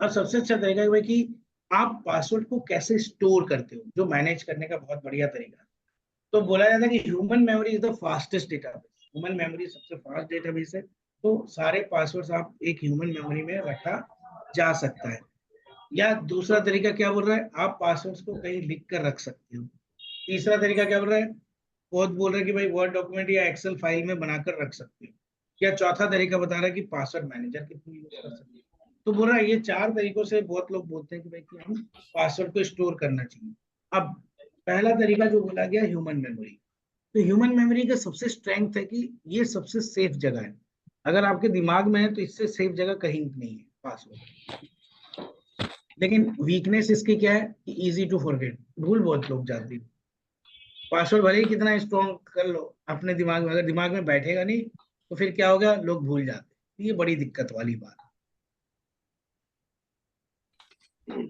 A: अब सबसे अच्छा तरीका है कि आप पासवर्ड को कैसे स्टोर करते हो, जो मैनेज करने का बहुत बढ़िया तरीका है। तो बोला जाता है कि human memory is the fastest database. Human memory सबसे फास्ट डेटाबेस है। तो सारे पासवर्ड्स आप एक ह्यूमन मेमोरी में रखा जा सकता है। या दूसरा तरीका क्या बोल रहा है, आप पासवर्ड्स को कहीं लिख कर रख सकते हो। तीसरा तरीका क्या बोल रहा है, बहुत बोल रहा है कि भाई वर्ड डॉक्यूमेंट या एक्सेल फाइल में बनाकर रख सकते हो। या चौथा तरीका बता रहा है कि पासवर्ड मैनेजर के थ्रू यूज कर सकते हो। तो बोल रहा है ये चार तरीकों से बहुत लोग बोलते हैं कि भाई कि हम पासवर्ड को स्टोर करना चाहिए। अब पहला तरीका जो बोला गया ह्यूमन मेमोरी, तो ह्यूमन मेमोरी का सबसे स्ट्रेंथ है कि ये सबसे सेफ जगह है। अगर आपके दिमाग में है तो इससे सेफ जगह कहीं नहीं है पासवर्ड। लेकिन वीकनेस इसकी क्या है कि इजी टू फॉरगेट, भूल बहुत लोग जाते हैं। पासवर्ड भले ही कितना स्ट्रॉन्ग कर लो अपने दिमाग में, अगर दिमाग में बैठेगा नहीं तो फिर क्या होगा, लोग भूल जाते हैं। ये बड़ी दिक्कत वाली बात है।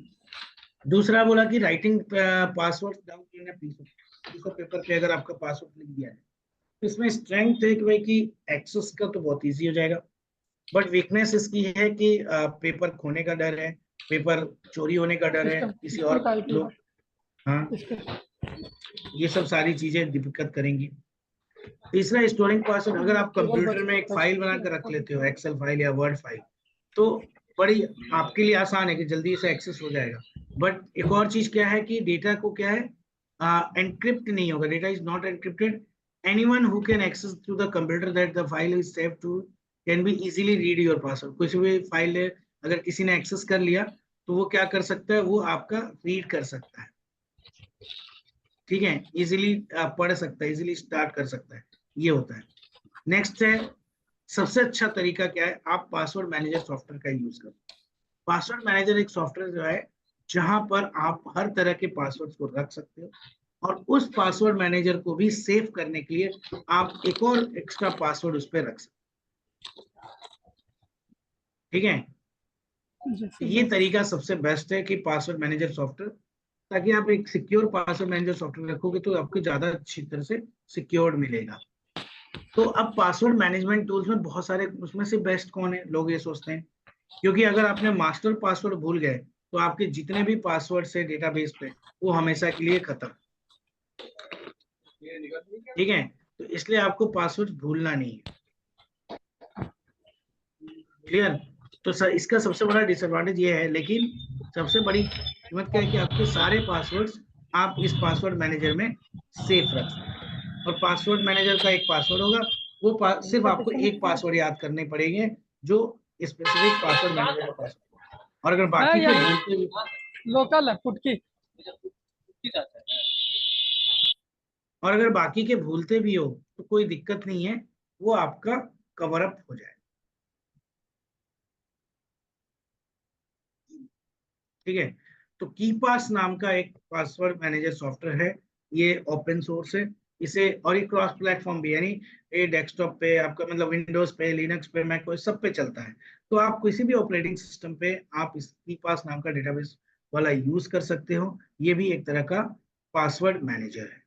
A: दूसरा बोला कि writing password down in peace of paper पे अगर आपका पासवर्ड लिख दिया है तो इसमें स्ट्रेंथ है कि भाई कि एक्सेस का तो बहुत इजी हो जाएगा। बट वीकनेस इसकी है कि पेपर खोने का डर है, पेपर चोरी होने का डर है,
C: सिस्टम
A: किसी
C: सिस्टम
A: और
C: का आईटी
A: लोग, हाँ,
C: सिस्टम।
A: ये सब सारी चीजें दिक्कत करेंगी। तीसरा स्टोरिंग पासवर्ड, अगर आप
C: केवल
A: कंप्यूटर में एक फाइल बनाकर रख लेते हो, एक्सेल फाइल या वर्ड फाइल, तो बड़ी आपके लिए आसान है कि जल्दी से एक्सेस हो जाएगा। बट एक और चीज क्या है कि डेटा को क्या है, एनक्रिप्ट नहीं होगा, data is not encrypted. Anyone who can access through the computer that the file is save to can be easily read your password. कुछ भी फाइल है अगर किसी ने एक्सेस कर लिया तो वो क्या कर सकता है, वो आपका रीड कर सकता है। ठीक है, इजीली पढ़ सकता है, इजीली स्टार्ट कर सकता है, ये होता है। नेक्स्ट है, सबसे अच्छा तरीका क्या है, आप पासवर्ड मैनेजर सॉफ्टवेयर का यूज करो। पासवर्ड मैनेजर एक सॉफ्टवेयर जो है जहां पर आप हर तरह के पासवर्ड को रख सकते हो, और उस पासवर्ड मैनेजर को भी सेव करने के लिए आप एक और एक्स्ट्रा पासवर्ड उस पर रख सकते हो। ठीक है, ये तरीका सबसे बेस्ट है कि पासवर्ड मैनेजर सॉफ्टवेयर, ताकि आप एक सिक्योर पासवर्ड मैनेजर सॉफ्टवेयर रखोगे तो आपको ज्यादा अच्छी तरह से सिक्योर्ड मिलेगा। तो अब पासवर्ड मैनेजमेंट टूल्स में बहुत सारे, उसमें से बेस्ट कौन है लोग ये सोचते हैं, क्योंकि अगर आपने मास्टर पासवर्ड भूल गए तो आपके जितने भी पासवर्ड है डेटाबेस पे वो हमेशा के लिए खत्म। ठीक है, तो इसलिए आपको पासवर्ड भूलना नहीं है। क्लियर? तो सर इसका सबसे बड़ा डिसएडवांटेज ये है, लेकिन सबसे बड़ी कीमत क्या है कि आपके सारे पासवर्ड्स आप इस पासवर्ड मैनेजर में सेफ रख सकते हैं। और पासवर्ड मैनेजर का एक पासवर्ड होगा, वो सिर्फ आपको एक पासवर्ड याद करने पड़ेंगे, जो स्पेसिफिक पासवर्ड मैनेजर का पासवर्ड। और अगर
C: है
A: बाकी के
C: यही
A: भूलते भी,
C: लोकल है पुटकी।
A: और अगर बाकी के भूलते भी हो तो कोई दिक्कत नहीं है, वो आपका कवर अप हो जाए। ठीक है, तो कीपास नाम का एक पासवर्ड मैनेजर सॉफ्टवेयर है, ये ओपन सोर्स है। इसे और ये क्रॉस प्लेटफॉर्म भी है, यानी ये डेस्कटॉप पे आपका मतलब विंडोज पे, लिनक्स पे, मैक पे, सब पे चलता है। तो आप किसी भी ऑपरेटिंग सिस्टम पे आप इस कीपास नाम का डेटाबेस वाला यूज कर सकते हो। ये भी एक तरह का पासवर्ड मैनेजर है।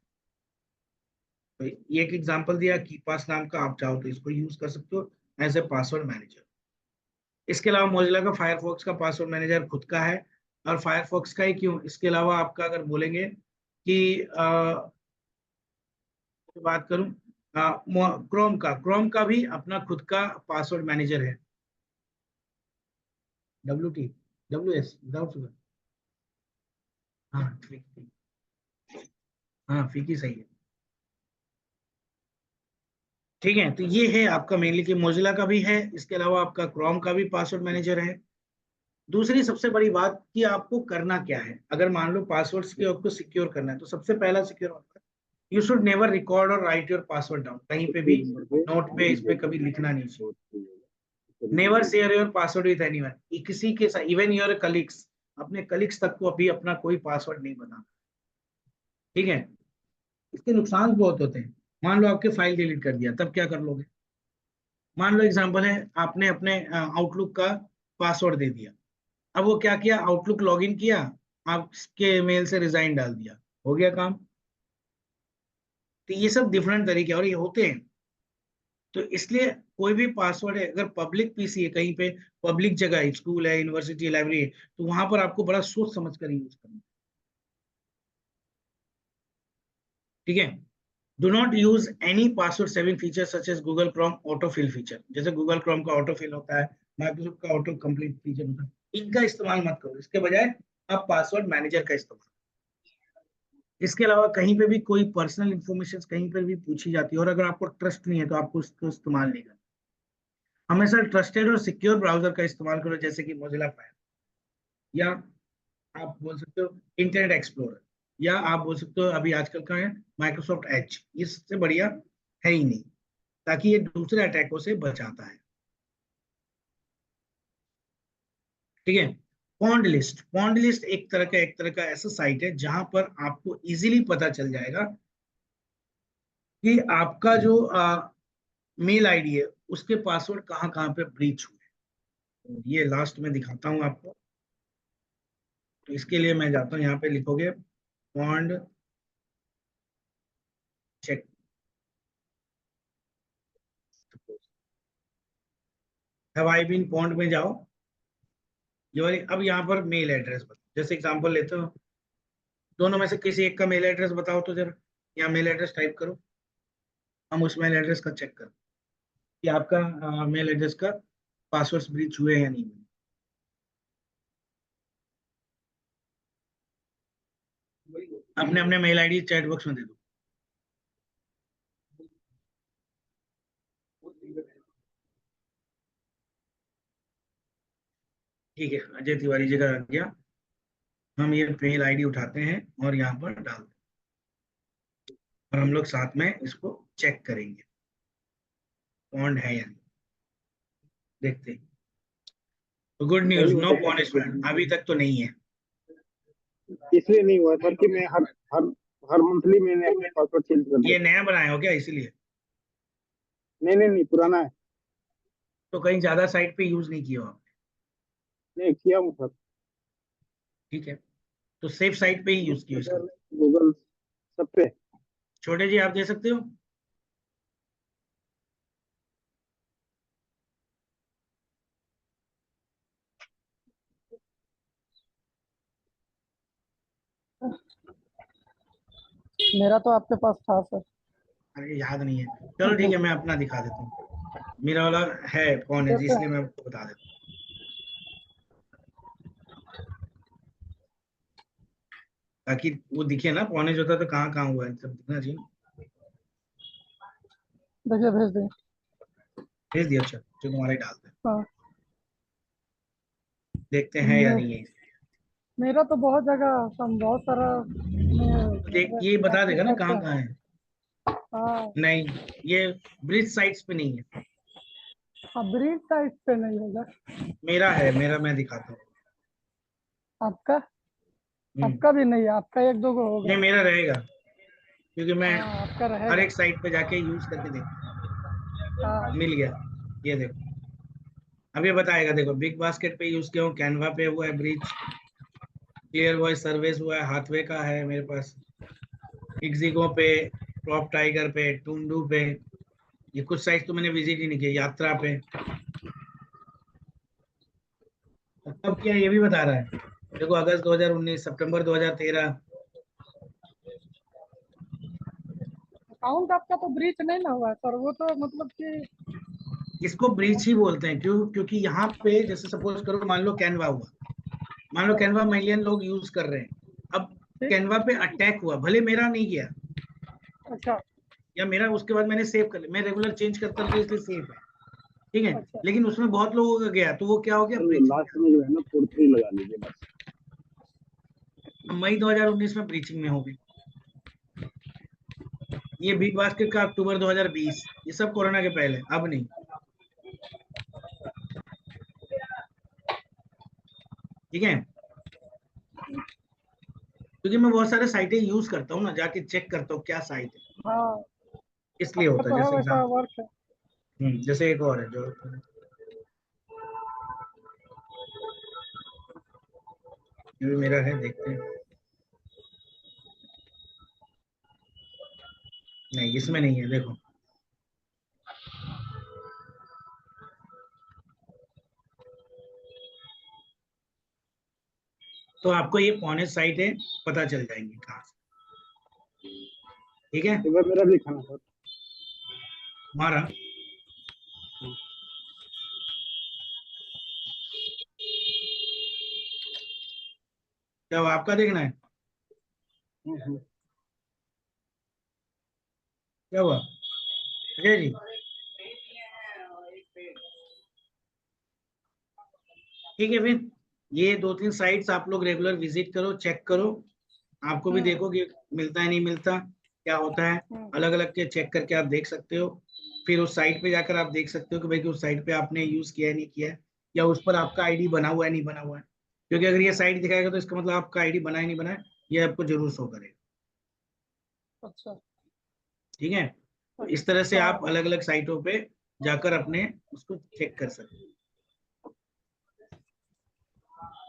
A: तो ये एक एग्जांपल दिया कीपास नाम का, आप चाहो तो इसको यूज कर सकते हो एज ए पासवर्ड मैनेजर। इसके अलावा मोजिला का फायरफॉक्स का पासवर्ड मैनेजर खुद का है। और फायरफॉक्स का ही क्यों, इसके अलावा आपका अगर बोलेंगे कि बात करूं क्रोम का भी अपना खुद का पासवर्ड मैनेजर है। WS विदाउट शुगर, हाँ ठीक ठीक, हाँ फीकी सही है। ठीक है, तो ये है आपका मेनली कि मोजिला का भी है, इसके अलावा आपका क्रोम का भी पासवर्ड मैनेजर है। दूसरी सबसे बड़ी बात कि आपको करना क्या है, अगर मान लो पासवर्ड्स के आपको सिक्योर करना है, तो सबसे पहला सिक्योर होता है यू शुड नेवर रिकॉर्ड और राइट योर पासवर्ड डाउन, कहीं पे भी नोट पे इस पे कभी लिखना नहीं चाहिए। Never share your password with anyone, किसी के साथ, इवन योर कलीग्स, अपने कलीग्स तक को अभी अपना कोई पासवर्ड नहीं बताना। ठीक है, इसके नुकसान बहुत होते हैं। मान लो आपके फाइल डिलीट कर दिया, तब क्या कर लोगे? मान लो एग्जांपल है, आपने अपने आउटलुक का पासवर्ड दे दिया, अब वो क्या किया, आउटलुक लॉगिन किया, आपके मेल से रिजाइन डाल दिया, हो गया काम। तो ये सब डिफरेंट तरीके और ये होते हैं। तो इसलिए कोई भी पासवर्ड है, अगर पब्लिक पीसी है, कहीं पे पब्लिक जगह है, स्कूल है, यूनिवर्सिटी, लाइब्रेरी है, तो वहां पर आपको बड़ा सोच समझ कर यूज करना। ठीक है, do not use any password saving feature such as Google Chrome auto fill feature, जैसे गूगल क्रोम का ऑटो फिल होता है, माइक्रोसॉफ्ट का ऑटो कंप्लीट फीचर होता है, इनका इस्तेमाल मत करो। इसके बजाय आप पासवर्ड मैनेजर का इस्तेमाल। इसके अलावा कहीं पे भी कोई पर्सनल इंफॉर्मेशन कहीं पर भी पूछी जाती है और अगर आपको ट्रस्ट नहीं है तो आपको उसको इस्तेमाल नहीं करना। हमेशा ट्रस्टेड और सिक्योर ब्राउजर का इस्तेमाल करो, जैसे कि मोजिला फायर, या आप बोल सकते हो इंटरनेट एक्सप्लोरर, या आप बोल सकते हो अभी आजकल का है माइक्रोसॉफ्ट एज, इससे बढ़िया है ही नहीं, ताकि ये दूसरे अटैकों से बचाता है। ठीक है, पॉन्ड लिस्ट एक तरह का ऐसा साइट है जहां पर आपको इजीली पता चल जाएगा कि आपका जो मेल आईडी है उसके पासवर्ड कहाँ कहाँ पे ब्रीच हुए। तो ये लास्ट में दिखाता हूँ आपको। तो इसके लिए मैं जाता हूँ, यहाँ पे लिखोगे pwned check, have I been pwned में जाओ, ये वाली। अब यहाँ पर मेल एड्रेस बताओ, जैसे एग्जांपल लेते हो, दोनों में से किसी एक का मेल एड्रेस बताओ, तो जरा यहाँ मेल एड्रेस टाइप करो, हम उस मेल एड्रेस का चेक करो कि आपका मेल एड्रेस का पासवर्ड ब्रीच हुए या नहीं। अपने अपने मेल आईडी चैट बॉक्स में दे दो। ठीक है, अजय तिवारी जी का आ गया। हम ये मेल आईडी उठाते हैं और यहाँ पर डालते हैं और हम लोग साथ में इसको चेक करेंगे पॉन्ड है या नहीं, देखते हैं। तो गुड न्यूज, नो पॉनिशमेंट, अभी तक तो नहीं है।
B: इसलिए नहीं हुआ सर कि मैं हर हर हर मंथली मैंने अपने पासवर्ड चेंज कर
A: ये
B: दिया।
A: नया बनाए हो क्या, इसीलिए?
B: नहीं, पुराना है।
A: तो कहीं ज्यादा साइट पे यूज नहीं किया हो आप?
B: नहीं किया हूँ सर।
A: ठीक है, तो सेफ साइट पे ही यूज किया इसका।
B: गूगल सब पे।
A: छोटे जी आप दे सकते हो?
C: मेरा तो आपके पास था सर।
A: अरे याद नहीं है, चलो ठीक है, मैं अपना दिखा देता हूँ। मेरा वाला है कौन है जी, इसलिए मैं आपको बता देता हूँ, ताकि वो दिखे ना, पौने जो था तो कहाँ कहाँ हुआ है सब दिखना चाहिए।
C: देखिए भेज दें।
A: भेज दिया, अच्छा जो तुम्हारे ही डालते हैं,
C: हाँ,
A: देखते हैं या
C: मे-
A: नहीं है।
C: मेरा तो बहुत जगह बहुत सारा
A: देख ये बता देगा ना कहाँ
C: करता
A: कहाँ
C: है।
A: है।
C: हाँ,
A: नहीं, ये ब्रिज साइट्स पे नहीं है,
C: ब्रीड साइज पे नहीं होगा।
A: मेरा है, मेरा मैं दिखाता हूँ।
C: आपका
A: हम्म,
C: आपका भी नहीं है, आपका एक दो गो होगा।
A: नहीं मेरा रहेगा, क्योंकि मैं
C: हाँ, आपका
A: हर
C: रहेगा।
A: एक साइट पे जाके यूज करके देखता
C: हाँ,
A: हूँ। मिल गया, ये देखो, अब ये बताएगा, देखो बिग बास्केट पे यूज किया हूँ, कैनवा पे हुआ है ब्रिज, क्लियर वॉइस सर्विस हुआ है, हाथवे का है मेरे पास, इक्जिगो पे, टॉप टाइगर पे, टूंडू पे, ये कुछ साइट तो मैंने विजिट ही नहीं किया, यात्रा पे। कब किया ये भी बता रहा है, देखो अगस्त 2019, सितंबर 2013।
C: अकाउंट आपका तो ब्रीच नहीं ना हुआ है सर, वो तो मतलब कि
A: इसको ब्रीच ही बोलते हैं, क्यों? क्योंकि यहाँ पे जैसे सपोज करो, मान लो कैनवा हुआ, मान लो कैनवा मिलियन लोग यूज कर रहे हैं, अब
C: ठीक।
A: कैनवा पे अटैक हुआ, भले मेरा नहीं किया,
C: अच्छा,
A: या मेरा उसके बाद मैंने सेव कर लिया, मैं रेगुलर चेंज करता रहता हूं इसलिए सेफ है, ठीक है।
C: अच्छा।
A: लेकिन उसमें बहुत लोगों का गया तो वो क्या हो गया,
B: सर
A: ब्रीचिंग।
B: लास्ट में जो है ना 4-3 लगा लीजिए बस।
A: मई 2019 में ब्रीचिंग में हो गई। ये बिग बास्केट का अक्टूबर 2020, ये सब कोरोना के पहले, अब नहीं, ठीक है। क्योंकि मैं बहुत सारे साइटें यूज करता हूँ ना, जाके चेक करता हूँ क्या साइट है,
C: हाँ,
A: इसलिए
C: आपका
A: होता है।
C: तो है
A: जैसे
C: वैसा
A: एग्जाम,
C: वर्क है।
A: जैसे एक और है जो, ये भी मेरा है, देखते हैं। नहीं, इसमें नहीं है, देखो। तो आपको ये पौने साइट है, पता चल जाएंगी कहाँ से, ठीक है।
B: एक बार मेरा भी खाना सर।
A: हमारा क्या हुआ? आपका देखना है, क्या हुआ अजय जी? ठीक है, फिर ये 2-3 साइट्स आप लोग रेगुलर विजिट करो, चेक करो, आपको भी
C: हम्म।
A: देखो कि मिलता है नहीं मिलता, क्या होता है। अलग अलग के चेक करके आप देख सकते हो। फिर उस साइट पे जाकर आप देख सकते हो कि भाई कि उस साइट पे आपने यूज किया है नहीं किया है, या उस पर आपका आईडी बना हुआ है नहीं बना हुआ है। क्योंकि अगर ये साइट दिखाएगा तो इसका मतलब आपका आईडी बना है नहीं बना है, ये आपको जरूर शो करेगा,
C: अच्छा।
A: ठीक है। तो इस तरह से आप
C: हाँ,
A: अलग अलग साइटों पे जाकर अपने उसको चेक कर सकते हो,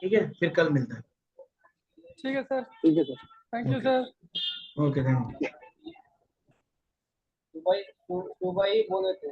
A: ठीक है। फिर कल मिलता है।
C: ठीक है सर।
B: ठीक है sir.
C: Thank you
A: okay,
C: sir.
A: Okay, thank you.
D: सुबह ही बोले थे।